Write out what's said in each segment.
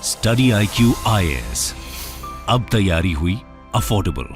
Study IQ IAS, अब तैयारी हुई अफोर्डेबल।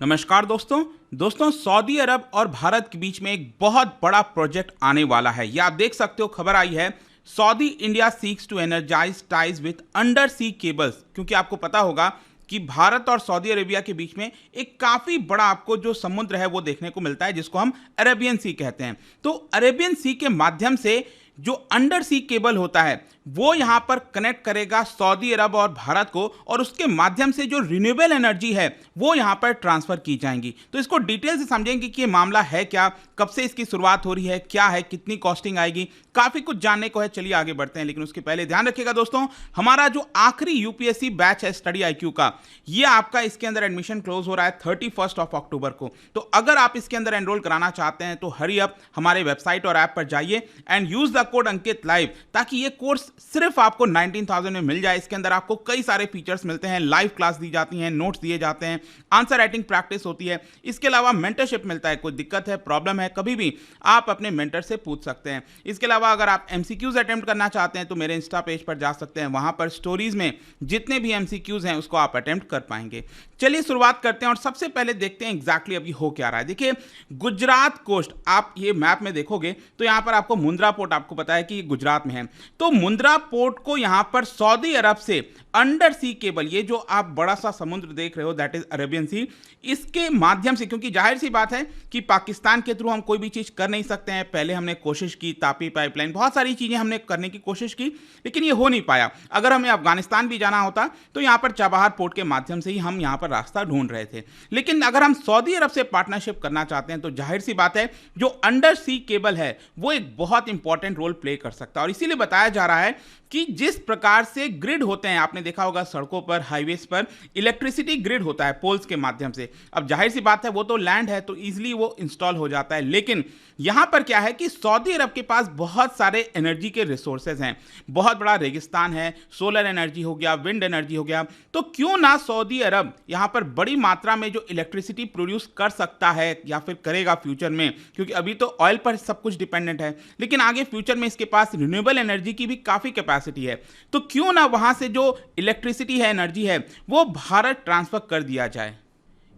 नमस्कार दोस्तों, सऊदी अरब और भारत के बीच में एक बहुत बड़ा प्रोजेक्ट आने वाला है। ये आप देख सकते हो, खबर आई है, Saudi India seeks to energize ties with under sea cables. क्योंकि आपको पता होगा कि भारत और सऊदी अरेबिया के बीच में एक काफी बड़ा आपको जो समुद्र है वो देखने को मिलता है, जिसको हम अरेबियन सी कहते हैं। तो अरेबियन सी के माध्यम से जो अंडर सी केबल होता है वो यहां पर कनेक्ट करेगा सऊदी अरब और भारत को, और उसके माध्यम से जो रिन्यूएबल एनर्जी है वो यहां पर ट्रांसफर की जाएंगी। तो इसको डिटेल से समझेंगे कि ये मामला है क्या, कब से इसकी शुरुआत हो रही है, क्या है, कितनी कॉस्टिंग आएगी, काफी कुछ जानने को है। चलिए आगे बढ़ते हैं, लेकिन उसके पहले ध्यान रखिएगा दोस्तों, हमारा जो आखिरी यूपीएससी बैच है स्टडी IQ का, ये आपका इसके अंदर एडमिशन क्लोज हो रहा है 31 अक्टूबर को। तो अगर आप इसके अंदर एनरोल कराना चाहते हैं तो हरी अप हमारे वेबसाइट और ऐप पर जाइए and use the code Ankit live, ताकि ये कोर्स सिर्फ आपको 19,000 में मिल जाए। इसके अंदर आपको कई सारे फीचर्स मिलते हैं, लाइव क्लास दी जाती हैं, नोट्स दिए जाते हैं, आंसर राइटिंग प्रैक्टिस होती है। इसके अलावा मेंटरशिप मिलता है, कोई दिक्कत है, प्रॉब्लम है, कभी भी आप अपने मेंटर से पूछ सकते हैं। इसके अलावा अगर आप MCQs अटेम्प्ट करना चाहते हैं तो मेरे इंस्टा पेज पर जा सकते हैं, वहां पर स्टोरीज में जितने भी MCQs हैं उसको आप अटेम्प्ट कर पाएंगे। चलिए शुरुआत करते हैं और सबसे पहले देखते हैं एग्जैक्टली अभी हो क्या रहा है। देखिए, गुजरात कोस्ट, आप ये मैप में देखोगे तो यहां पर आपको मुंद्रा पोर्ट, आपको पता है कि गुजरात में है, तो मुंद्रा पोर्ट को यहां पर सऊदी अरब से अंडर सी केबल, ये जो आप बड़ा सा समुद्र देख रहे हो दैट इज अरेबियन सी, इसके माध्यम से, क्योंकि जाहिर सी बात है कि पाकिस्तान के थ्रू हम कोई भी चीज कर नहीं सकते हैं। पहले हमने कोशिश की, तापी पाइपलाइन, बहुत सारी चीजें हमने करने की कोशिश की, लेकिन ये हो नहीं पाया। अगर हमें अफगानिस्तान भी जाना होता तो यहां पर चाबहार पोर्ट के माध्यम से ही हम यहां पर रास्ता ढूंढ रहे थे। लेकिन अगर हम सऊदी अरब से पार्टनरशिप करना चाहते हैं तो जाहिर सी बात है जो अंडर सी केबल है वो एक बहुत इंपॉर्टेंट रोल प्ले कर सकता है। और इसीलिए बताया जा रहा है कि जिस प्रकार से ग्रिड होते हैं, आपने देखा होगा सड़कों पर, हाईवेज पर इलेक्ट्रिसिटी ग्रिड होता है पोल्स के माध्यम से। अब जाहिर सी बात है वो तो लैंड है तो इजीली वो इंस्टॉल हो जाता है, लेकिन यहां पर क्या है कि सऊदी अरब के पास बहुत सारे एनर्जी के रिसोर्सेज हैं, बहुत बड़ा रेगिस्तान है, सोलर एनर्जी हो गया, विंड एनर्जी हो गया, तो क्यों ना सऊदी अरब यहां पर बड़ी मात्रा में जो इलेक्ट्रिसिटी प्रोड्यूस कर सकता है या फिर करेगा फ्यूचर में, क्योंकि अभी तो ऑयल पर सब कुछ डिपेंडेंट है, लेकिन आगे फ्यूचर में इसके पास रिन्यूएबल एनर्जी की भी काफी कैपेसिटी है, तो क्यों ना वहां से जो इलेक्ट्रिसिटी है, एनर्जी है, वो भारत ट्रांसफर कर दिया जाए।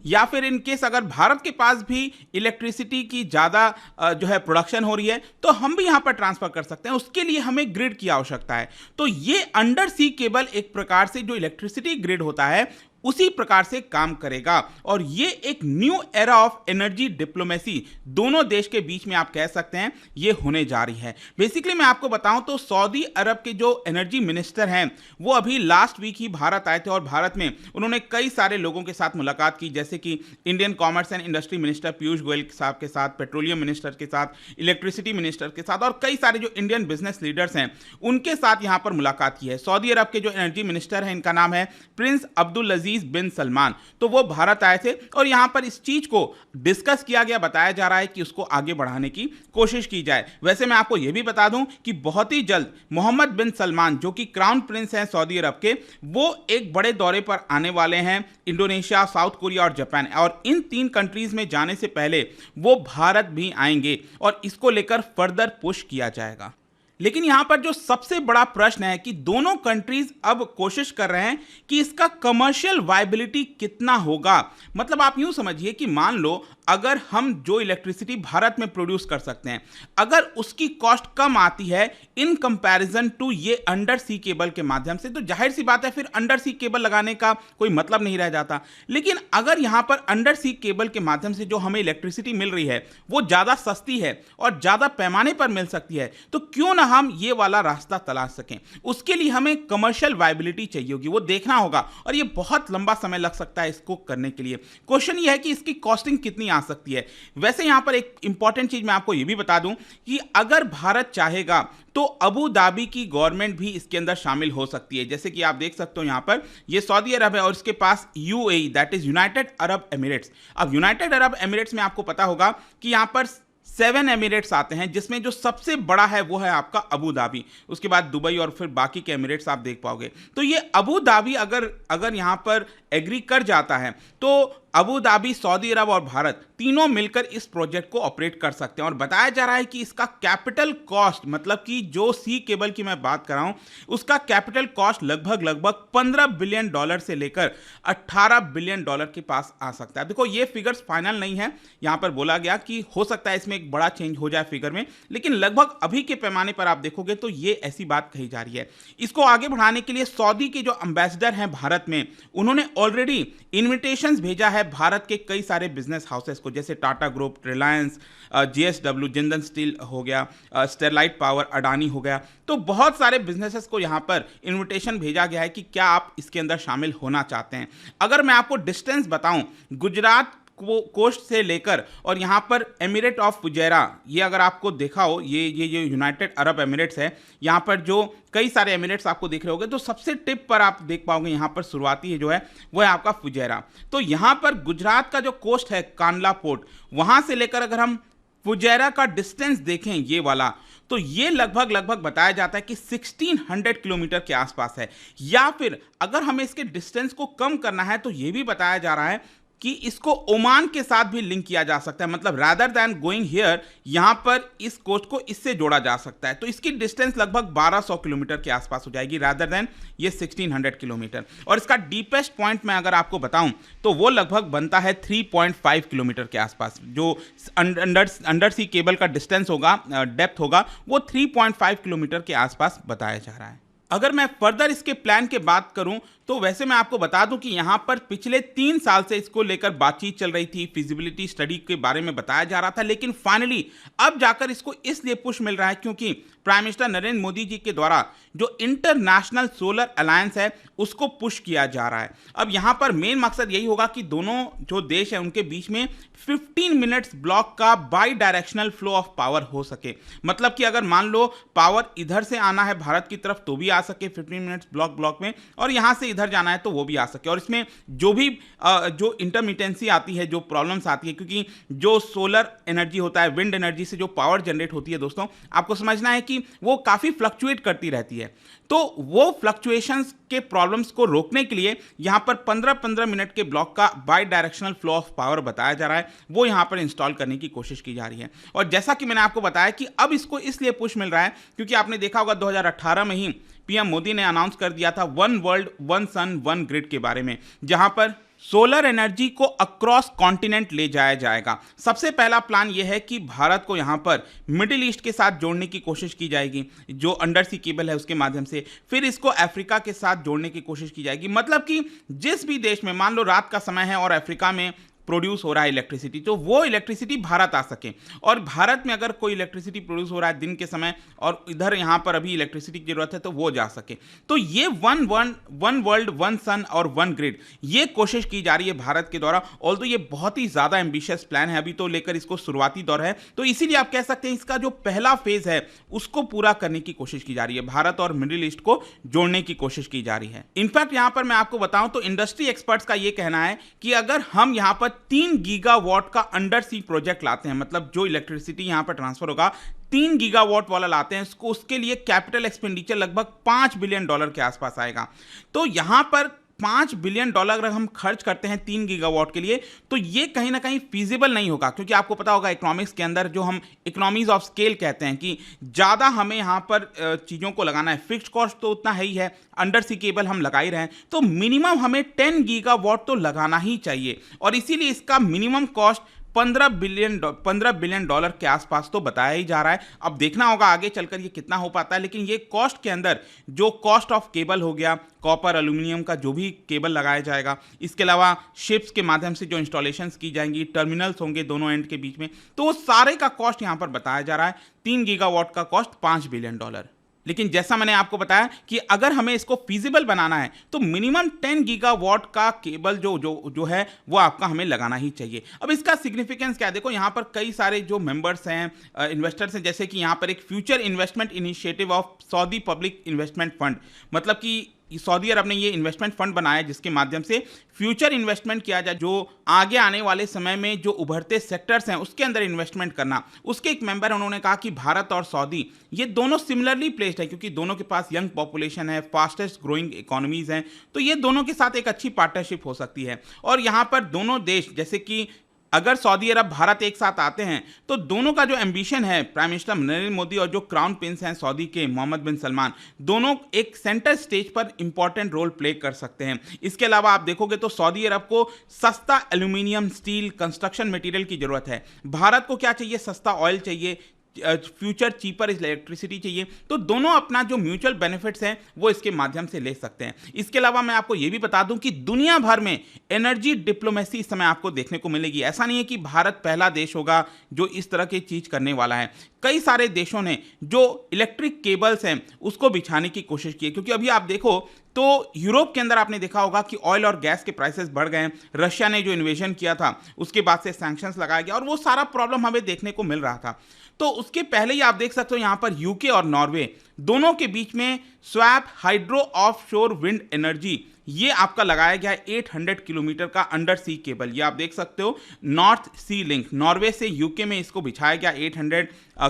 या फिर इन केस अगर भारत के पास भी इलेक्ट्रिसिटी की ज़्यादा जो है प्रोडक्शन हो रही है तो हम भी यहाँ पर ट्रांसफर कर सकते हैं। उसके लिए हमें ग्रिड की आवश्यकता है। तो ये अंडर सी केबल एक प्रकार से जो इलेक्ट्रिसिटी ग्रिड होता है उसी प्रकार से काम करेगा, और ये एक new era of energy diplomacy दोनों देश के बीच में आप कह सकते हैं ये होने जा रही है। बेसिकली मैं आपको बताऊं तो सऊदी अरब के जो एनर्जी मिनिस्टर हैं वो अभी लास्ट वीक ही भारत आए थे, और भारत में उन्होंने कई सारे लोगों के साथ मुलाकात की, जैसे कि Indian commerce and industry minister Piyush Goyal साहब के साथ, पेट्रोलियम मिनिस्टर के साथ, इलेक्ट्रिसिटी मिनिस्टर के साथ, और कई सारे जो इंडियन बिजनेस लीडर्स हैं उनके साथ यहां पर मुलाकात की है। सऊदी अरब के जो एनर्जी मिनिस्टर हैं इनका नाम है प्रिंस अब्दुल अजीज बिन सलमान, तो वो भारत आए थे और यहां पर इस चीज को डिस्कस किया गया। बताया जा रहा है कि उसको आगे बढ़ाने की कोशिश की जाए। वैसे मैं आपको यह भी बता दूं कि बहुत ही जल्द मोहम्मद बिन सलमान, जो कि क्राउन प्रिंस हैं सऊदी अरब के, वो एक बड़े दौरे पर आने वाले हैं इंडोनेशिया, साउथ कोरिया और जापान, और इन 3 कंट्रीज में जाने से पहले वो भारत भी आएंगे और इसको लेकर फर्दर पुश किया जाएगा। लेकिन यहां पर जो सबसे बड़ा प्रश्न है कि दोनों कंट्रीज अब कोशिश कर रहे हैं कि इसका कमर्शियल वायबिलिटी कितना होगा। मतलब आप यूं समझिए कि मान लो अगर हम जो इलेक्ट्रिसिटी भारत में प्रोड्यूस कर सकते हैं, अगर उसकी कॉस्ट कम आती है इन कंपैरिजन टू ये अंडर सी केबल के माध्यम से, तो जाहिर सी बात है फिर अंडर सी केबल लगाने का कोई मतलब नहीं रह जाता। लेकिन अगर यहां पर अंडर सी केबल के माध्यम से जो हमें इलेक्ट्रिसिटी मिल रही है वो ज्यादा सस्ती है और ज्यादा पैमाने पर मिल सकती है, तो क्यों ना हम ये वाला रास्ता तलाश सकें। उसके लिए हमें कमर्शियल वायबिलिटी चाहिए होगी, वो देखना होगा, और ये बहुत लंबा समय लग सकता है इसको करने के लिए। क्वेश्चन ये है कि इसकी कॉस्टिंग कितनी आ सकती है। वैसे यहां पर एक इंपॉर्टेंट चीज मैं आपको ये भी बता दूं कि अगर भारत चाहेगा तो अबू धाबी की गवर्नमेंट भी इसके अंदर शामिल हो सकती है। जैसे कि आप देख सकते हो यहां पर ये सऊदी अरब है और इसके पास UAE that is United Arab Emirates. अब यूनाइटेड अरब एमिरेट्स में आपको पता होगा कि यहां पर 7 एमिरेट्स आते हैं, जिसमें जो सबसे बड़ा है वो है आपका अबू धाबी, उसके बाद दुबई और फिर बाकी के एमिरेट्स आप देख पाओगे। तो ये अबू धाबी अगर यहां पर एग्री कर जाता है तो अबू धाबी, सऊदी अरब और भारत तीनों मिलकर इस प्रोजेक्ट को ऑपरेट कर सकते हैं। और बताया जा रहा है कि इसका कैपिटल कॉस्ट, मतलब कि जो सी केबल की मैं बात कर रहा हूं, उसका कैपिटल कॉस्ट लगभग 15 बिलियन डॉलर से लेकर 18 बिलियन डॉलर के पास आ सकता है। देखो ये फिगर्स फाइनल नहीं है, यहां पर बोला गया कि हो सकता है इसमें एक बड़ा चेंज हो जाए फिगर में, लेकिन लगभग अभी के पैमाने पर आप देखोगे तो ये ऐसी बात कही जा रही है। इसको आगे बढ़ाने के लिए सऊदी के जो एम्बेसडर हैं भारत में, उन्होंने ऑलरेडी इन्विटेशंस भेजा है भारत के कई सारे बिजनेस हाउसेस को, जैसे Tata group, Reliance, JSW, Jindal steel हो गया, स्टेरलाइट पावर, अडानी हो गया। तो बहुत सारे बिजनेसेस को यहां पर इन्विटेशन भेजा गया है कि क्या आप इसके अंदर शामिल होना चाहते हैं। अगर मैं आपको डिस्टेंस बताऊं, गुजरात कोस्ट से लेकर और यहाँ पर एमिरेट ऑफ फुजैरा, ये अगर आपको देखा हो, ये यूनाइटेड अरब एमिरेट्स है, यहाँ पर जो कई सारे एमिरेट्स आपको दिख रहे होंगे, तो सबसे टिप पर आप देख पाओगे यहाँ पर शुरुआती है जो है वो है आपका फुजैरा। तो यहाँ पर गुजरात का जो कोस्ट है कांडला पोर्ट, वहाँ से लेकर अगर हम फुजैरा का डिस्टेंस देखें ये वाला, तो ये लगभग बताया जाता है कि 1600 किलोमीटर के आसपास है। या फिर अगर हमें इसके डिस्टेंस को कम करना है तो ये भी बताया जा रहा है कि इसको ओमान के साथ भी लिंक किया जा सकता है, मतलब रादर दैन गोइंग हियर, यहां पर इस कोस्ट को इससे जोड़ा जा सकता है। तो इसकी डिस्टेंस लगभग 1200 किलोमीटर के आसपास हो जाएगी, रादर दैन ये 1600 किलोमीटर। और इसका डीपेस्ट पॉइंट मैं अगर आपको बताऊं तो वो लगभग बनता है 3.5 किलोमीटर के आसपास। जो अंडर सी केबल का डिस्टेंस होगा, डेप्थ होगा, वो 3.5 किलोमीटर के आसपास बताया जा रहा है। अगर मैं फर्दर इसके प्लान की बात करूं तो वैसे मैं आपको बता दूं कि यहां पर पिछले 3 साल से इसको लेकर बातचीत चल रही थी, फिजिबिलिटी स्टडी के बारे में बताया जा रहा था, लेकिन फाइनली अब जाकर इसको इसलिए पुश मिल रहा है क्योंकि प्राइम मिनिस्टर नरेंद्र मोदी जी के द्वारा जो इंटरनेशनल सोलर अलायंस है उसको पुश किया जा रहा है। अब यहां पर मेन मकसद यही होगा कि दोनों जो देश है उनके बीच में 15 मिनट्स ब्लॉक का by directional flow of power हो सके। मतलब कि अगर मान लो पावर इधर से आना है भारत की तरफ तो भी आ सके 15 मिनट्स ब्लॉक में, और यहां से इधर जाना है तो वो भी आ सके। और इसमें जो भी जो इंटरमिटेंसी आती है, जो प्रॉब्लम्स आती है, क्योंकि जो सोलर एनर्जी होता है, विंड एनर्जी से जो पावर जनरेट होती है दोस्तों, आपको समझना है कि वो काफी फ्लक्चुएट करती रहती है। तो वो फ्लक्चुएशंस के प्रॉब्लम्स को रोकने के लिए यहां पर 15-15 मिनट के ब्लॉक का by directional flow of power बताया जा रहा है, वो यहां पर इंस्टॉल करने की कोशिश की जा रही है। और जैसा कि मैंने आपको बताया कि अब इसको इसलिए पुश मिल रहा है क्योंकि आपने देखा होगा 2018 में ही पीएम मोदी ने अनाउंस कर दिया था one world one sun one grid के बारे में, जहां पर सोलर एनर्जी को अक्रॉस कॉन्टिनेंट ले जाया जाएगा। सबसे पहला प्लान यह है कि भारत को यहां पर मिडिल ईस्ट के साथ जोड़ने की कोशिश की जाएगी, जो अंडर सी केबल है उसके माध्यम से। फिर इसको अफ्रीका के साथ जोड़ने की कोशिश की जाएगी। मतलब कि जिस भी देश में मान लो रात का समय है और अफ्रीका में प्रोड्यूस हो रहा है इलेक्ट्रिसिटी, तो वो इलेक्ट्रिसिटी भारत आ सके, और भारत में अगर कोई इलेक्ट्रिसिटी प्रोड्यूस हो रहा है दिन के समय और इधर यहाँ पर अभी इलेक्ट्रिसिटी की जरूरत है तो वो जा सके। तो ये वन वर्ल्ड वन सन और वन ग्रिड, ये कोशिश की जा रही है भारत के द्वारा। ऑल्दो ये बहुत ही ज़्यादा एम्बिशियस प्लान है, अभी तो लेकर इसको शुरुआती दौर है, तो इसीलिए आप कह सकते हैं इसका जो पहला फेज है उसको पूरा करने की कोशिश की जा रही है, भारत और मिडिल ईस्ट को जोड़ने की कोशिश की जा रही है। इनफैक्ट यहाँ पर मैं आपको बताऊं तो इंडस्ट्री एक्सपर्ट्स का ये कहना है कि अगर हम यहाँ पर 3 गीगावाट का अंडर सी प्रोजेक्ट लाते हैं, मतलब जो इलेक्ट्रिसिटी यहां पर ट्रांसफर होगा 3 गीगावाट वाला लाते हैं, उसके लिए कैपिटल एक्सपेंडिचर लगभग $5 बिलियन के आसपास आएगा। तो यहां पर $5 बिलियन अगर हम खर्च करते हैं 3 गीगावाट के लिए, तो ये कहीं ना कहीं फीजिबल नहीं होगा, क्योंकि आपको पता होगा इकोनॉमिक्स के अंदर जो हम इकोनॉमीज ऑफ स्केल कहते हैं कि ज़्यादा हमें यहाँ पर चीज़ों को लगाना है। फिक्स्ड कॉस्ट तो उतना है ही है, अंडर सी केबल हम लगा ही रहे हैं, तो मिनिमम हमें 10 गीगावाट तो लगाना ही चाहिए, और इसीलिए इसका मिनिमम कॉस्ट $15 बिलियन के आसपास तो बताया ही जा रहा है। अब देखना होगा आगे चलकर ये कितना हो पाता है, लेकिन ये कॉस्ट के अंदर जो कॉस्ट ऑफ केबल हो गया, कॉपर एल्यूमिनियम का जो भी केबल लगाया जाएगा, इसके अलावा शिप्स के माध्यम से जो इंस्टॉलेशंस की जाएंगी, टर्मिनल्स होंगे दोनों एंड के बीच में, तो वो सारे का कॉस्ट यहाँ पर बताया जा रहा है 3 गीगावाट का कॉस्ट $5 बिलियन। लेकिन जैसा मैंने आपको बताया कि अगर हमें इसको फीजिबल बनाना है तो मिनिमम 10 गीगावाट का केबल जो है वो आपका हमें लगाना ही चाहिए। अब इसका सिग्निफिकेंस क्या है, देखो यहाँ पर कई सारे जो मेंबर्स हैं, इन्वेस्टर्स हैं, जैसे कि यहाँ पर एक future investment initiative of Saudi public investment fund, मतलब कि सऊदी अरब ने ये इन्वेस्टमेंट फंड बनाया जिसके माध्यम से फ्यूचर इन्वेस्टमेंट किया जाए, जो आगे आने वाले समय में जो उभरते सेक्टर्स हैं उसके अंदर इन्वेस्टमेंट करना। उसके एक मेंबर उन्होंने कहा कि भारत और सऊदी ये दोनों सिमिलरली प्लेस्ड है, क्योंकि दोनों के पास यंग पॉपुलेशन है, फास्टेस्ट ग्रोइंग इकोनॉमीज हैं, तो ये दोनों के साथ एक अच्छी पार्टनरशिप हो सकती है। और यहाँ पर दोनों देश, जैसे कि अगर सऊदी अरब भारत एक साथ आते हैं तो दोनों का जो एम्बिशन है, प्राइम मिनिस्टर नरेंद्र मोदी और जो क्राउन प्रिंस हैं सऊदी के मोहम्मद बिन सलमान, दोनों एक सेंटर स्टेज पर इंपॉर्टेंट रोल प्ले कर सकते हैं। इसके अलावा आप देखोगे तो सऊदी अरब को सस्ता एल्यूमिनियम, स्टील, कंस्ट्रक्शन मटेरियल की जरूरत है। भारत को क्या चाहिए? सस्ता ऑयल चाहिए, फ्यूचर चीपर इलेक्ट्रिसिटी चाहिए। तो दोनों अपना जो म्यूचुअल बेनिफिट्स हैं वो इसके माध्यम से ले सकते हैं। इसके अलावा मैं आपको ये भी बता दूं कि दुनिया भर में एनर्जी डिप्लोमेसी इस समय आपको देखने को मिलेगी। ऐसा नहीं है कि भारत पहला देश होगा जो इस तरह की चीज करने वाला है। कई सारे देशों ने जो इलेक्ट्रिक केबल्स हैं उसको बिछाने की कोशिश की है, क्योंकि अभी आप देखो तो यूरोप के अंदर आपने देखा होगा कि ऑयल और गैस के प्राइसेस बढ़ गए हैं। रशिया ने जो इन्वेजन किया था उसके बाद से सैंक्शंस लगाया गया और वो सारा प्रॉब्लम हमें देखने को मिल रहा था। तो उसके पहले ही आप देख सकते हो यहाँ पर यूके और नॉर्वे दोनों के बीच में swap hydro offshore wind energy, ये आपका लगाया गया है 800 किलोमीटर का अंडर सी केबल। ये आप देख सकते हो, नॉर्थ सी लिंक, नॉर्वे से यूके में इसको बिछाया गया 800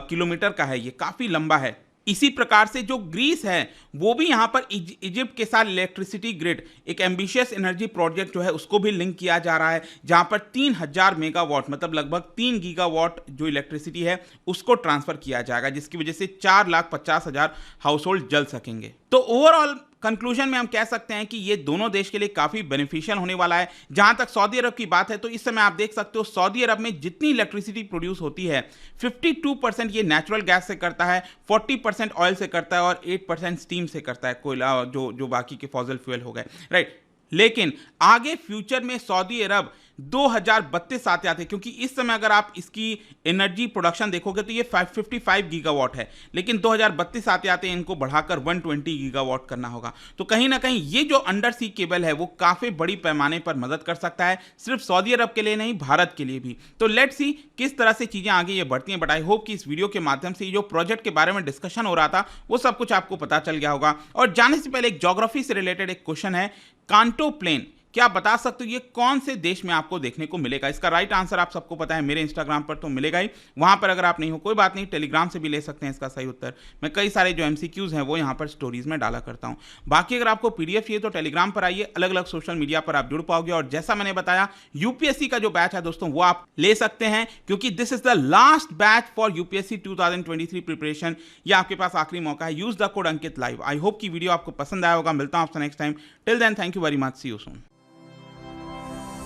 किलोमीटर का है, ये काफी लंबा है। इसी प्रकार से जो ग्रीस है वो भी यहाँ पर इजिप्ट के साथ इलेक्ट्रिसिटी ग्रिड, एक एम्बिशियस एनर्जी प्रोजेक्ट जो है उसको भी लिंक किया जा रहा है, जहाँ पर 3000 मेगावाट मतलब लगभग 3 गीगावाट जो इलेक्ट्रिसिटी है उसको ट्रांसफर किया जाएगा, जिसकी वजह से 4,50,000 हाउस होल्ड जल सकेंगे। तो ओवरऑल कंक्लूजन में हम कह सकते हैं कि ये दोनों देश के लिए काफी बेनिफिशियल होने वाला है। जहां तक सऊदी अरब की बात है तो इस समय आप देख सकते हो सऊदी अरब में जितनी इलेक्ट्रिसिटी प्रोड्यूस होती है 52% ये नेचुरल गैस से करता है, 40% ऑयल से करता है और 8% स्टीम से करता है, कोयला जो बाकी के फॉसिल फ्यूल हो गए, राइट। लेकिन आगे फ्यूचर में सऊदी अरब 2032 आते, क्योंकि इस समय अगर आप इसकी एनर्जी प्रोडक्शन देखोगे तो ये 555 गीगावाट है, लेकिन 2032 आते इनको बढ़ाकर 120 गीगावाट करना होगा। तो कहीं ना कहीं ये जो अंडर सी केबल है वो काफी बड़ी पैमाने पर मदद कर सकता है, सिर्फ सऊदी अरब के लिए नहीं, भारत के लिए भी। तो लेट्स सी किस तरह से चीजें आगे ये बढ़ती हैं। बट आई होप कि इस वीडियो के माध्यम से जो प्रोजेक्ट के बारे में डिस्कशन हो रहा था वो सब कुछ आपको पता चल गया होगा। और जाने से पहले एक ज्योग्राफी से रिलेटेड एक क्वेश्चन है, कांटो प्लेन, क्या आप बता सकते हो ये कौन से देश में आपको देखने को मिलेगा? इसका राइट आंसर आप सबको पता है, मेरे इंस्टाग्राम पर तो मिलेगा ही, वहां पर अगर आप नहीं हो कोई बात नहीं, टेलीग्राम से भी ले सकते हैं इसका सही उत्तर। मैं कई सारे जो एमसीक्यूज हैं वो यहाँ पर स्टोरीज में डाला करता हूँ। बाकी अगर आपको पीडीएफ चाहिए तो टेलीग्राम पर आइए, अलग अलग सोशल मीडिया पर आप जुड़ पाओगे। और जैसा मैंने बताया यूपीएससी का जो बैच है दोस्तों वो आप ले सकते हैं, क्योंकि this is the last batch for UPSC 2023 preparation. ये आपके पास आखिरी मौका है। Use the code Ankit live. I hope की वीडियो आपको पसंद आया होगा। मिलता हूं आपसे next time. Till then thank you very much, see you soon.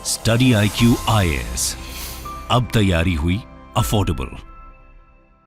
Study IQ IAS, अब तैयारी हुई अफोर्डेबल।